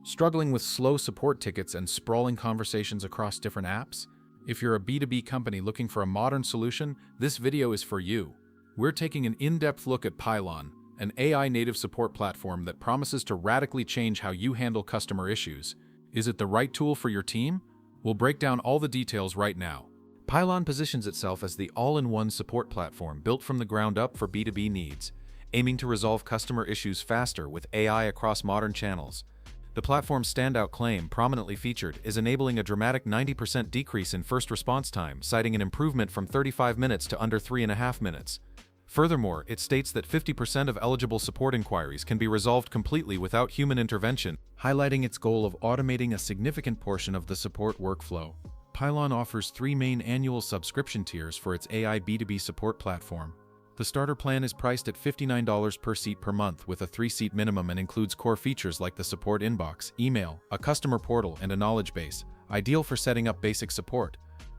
Struggling with slow support tickets and sprawling conversations across different apps? If you're a B2B company looking for a modern solution, this video is for you. We're taking an in-depth look at Pylon, an AI-native support platform that promises to radically change how you handle customer issues. Is it the right tool for your team? We'll break down all the details right now. Pylon positions itself as the all-in-one support platform built from the ground up for B2B needs, aiming to resolve customer issues faster with AI across modern channels. The platform's standout claim, prominently featured, is enabling a dramatic 90% decrease in first response time, citing an improvement from 35 minutes to under 3.5 minutes. Furthermore, it states that 50% of eligible support inquiries can be resolved completely without human intervention, highlighting its goal of automating a significant portion of the support workflow. Pylon offers 3 main annual subscription tiers for its AI B2B support platform. The starter plan is priced at $59 per seat per month with a 3-seat minimum and includes core features like the support inbox, email, a customer portal, and a knowledge base, ideal for setting up basic support.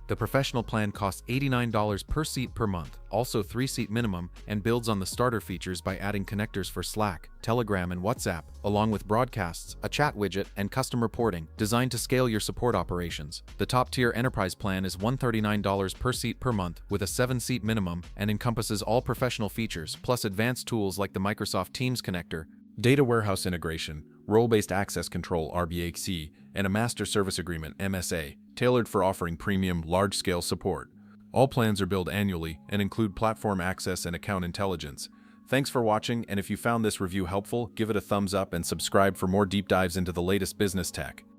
The professional plan costs $89 per seat per month, also 3-seat minimum, and builds on the starter features by adding connectors for Slack, Telegram, and WhatsApp, along with broadcasts, a chat widget, and custom reporting, designed to scale your support operations. The top-tier enterprise plan is $139 per seat per month with a 7-seat minimum and encompasses all professional features, plus advanced tools like the Microsoft Teams connector, data warehouse integration, role-based access control (RBAC), and a master service agreement (MSA), tailored for offering premium, large-scale support. All plans are billed annually and include platform access and account intelligence. Thanks for watching, and if you found this review helpful, give it a thumbs up and subscribe for more deep dives into the latest business tech.